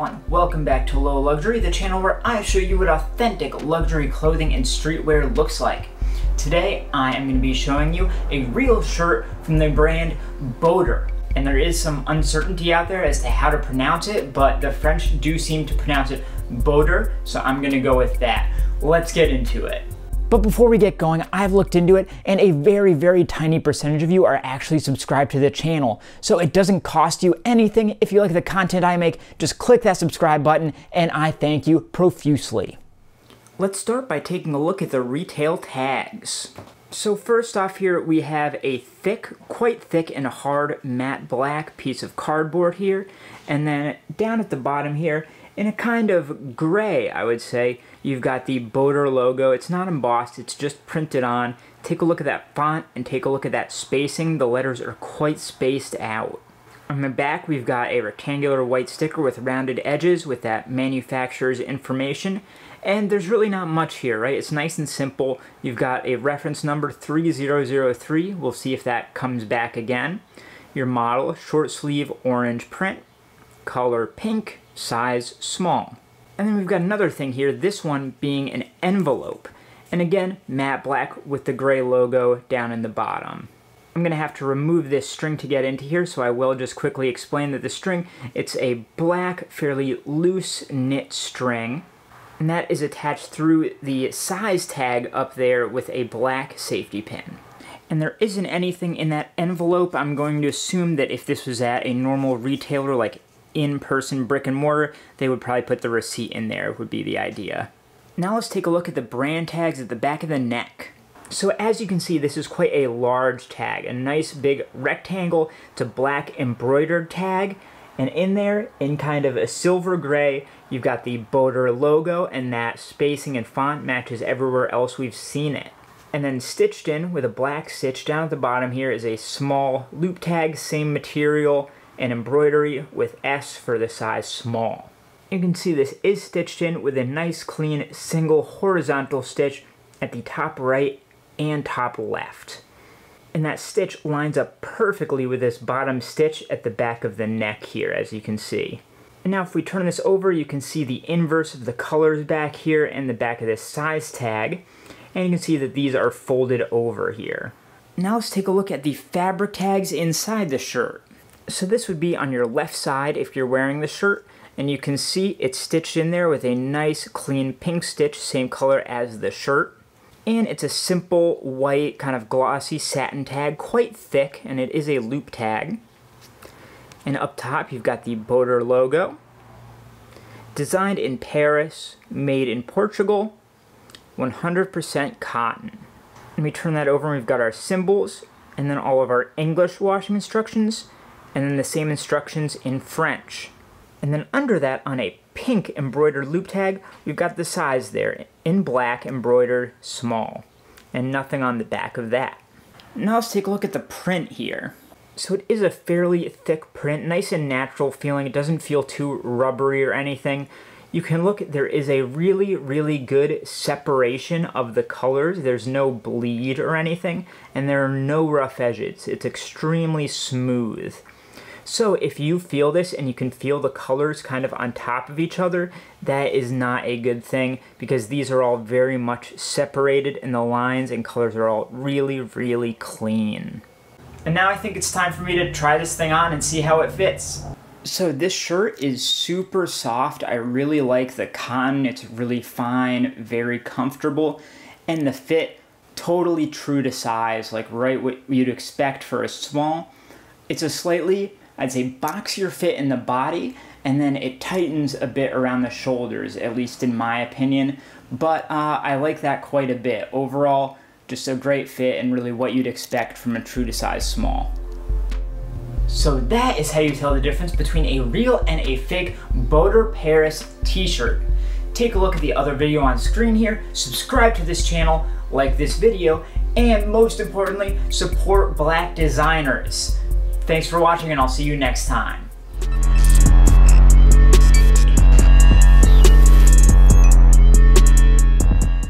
everyone, welcome back to Low Luxury, the channel where I show you what authentic luxury clothing and streetwear looks like. Today I am going to be showing you a real shirt from the brand BOTTER. And there is some uncertainty out there as to how to pronounce it, but the French do seem to pronounce it BOTTER, so I'm going to go with that. Let's get into it. But before we get going, I've looked into it and a very tiny percentage of you are actually subscribed to the channel. So it doesn't cost you anything. If you like the content I make, just click that subscribe button and I thank you profusely. Let's start by taking a look at the retail tags. So first off here, we have a quite thick and hard matte black piece of cardboard here. And then down at the bottom here, in a kind of gray, I would say, you've got the BOTTER logo. It's not embossed, it's just printed on. Take a look at that font and take a look at that spacing. The letters are quite spaced out. On the back, we've got a rectangular white sticker with rounded edges with that manufacturer's information. And there's really not much here, right? It's nice and simple. You've got a reference number 3003. We'll see if that comes back again. Your model, short sleeve orange print, color pink, size small. And then we've got another thing here, this one being an envelope. And again, matte black with the gray logo down in the bottom. I'm gonna have to remove this string to get into here, so I will just quickly explain that the string, it's a black, fairly loose knit string. And that is attached through the size tag up there with a black safety pin. And there isn't anything in that envelope. I'm going to assume that if this was at a normal retailer like in-person brick and mortar, they would probably put the receipt in there, would be the idea. Now let's take a look at the brand tags at the back of the neck. So as you can see, this is quite a large tag, a nice big rectangle. It's a black embroidered tag, and in there, in kind of a silver gray, you've got the BOTTER logo, and that spacing and font matches everywhere else we've seen it. And then stitched in with a black stitch down at the bottom here is a small loop tag, same material, and embroidery with S for the size small. You can see this is stitched in with a nice clean single horizontal stitch at the top right and top left. And that stitch lines up perfectly with this bottom stitch at the back of the neck here, as you can see. And now if we turn this over, you can see the inverse of the colors back here and the back of this size tag. And you can see that these are folded over here. Now let's take a look at the fabric tags inside the shirt. So this would be on your left side if you're wearing the shirt, and you can see it's stitched in there with a nice clean pink stitch, same color as the shirt. And it's a simple white kind of glossy satin tag, quite thick, and it is a loop tag. And up top you've got the BOTTER logo. Designed in Paris, made in Portugal, 100% cotton. And we turn that over and we've got our symbols, and then all of our English washing instructions, and then the same instructions in French. And then under that, on a pink embroidered loop tag, we've got the size there, in black, embroidered, small. And nothing on the back of that. Now let's take a look at the print here. So it is a fairly thick print, nice and natural feeling. It doesn't feel too rubbery or anything. You can look, there is a really good separation of the colors. There's no bleed or anything, and there are no rough edges. It's extremely smooth. So if you feel this and you can feel the colors kind of on top of each other, that is not a good thing because these are all very much separated and the lines and colors are all really clean. And now I think it's time for me to try this thing on and see how it fits. So this shirt is super soft. I really like the cotton. It's really fine, very comfortable, and the fit totally true to size, like right what you'd expect for a small. It's a slightly, I'd say, boxier fit in the body, and then it tightens a bit around the shoulders, at least in my opinion, but I like that quite a bit. Overall, just a great fit and really what you'd expect from a true to size small. So that is how you tell the difference between a real and a fake BOTTER Paris t-shirt. Take a look at the other video on screen here, subscribe to this channel, like this video, and most importantly, support Black designers. Thanks for watching and I'll see you next time.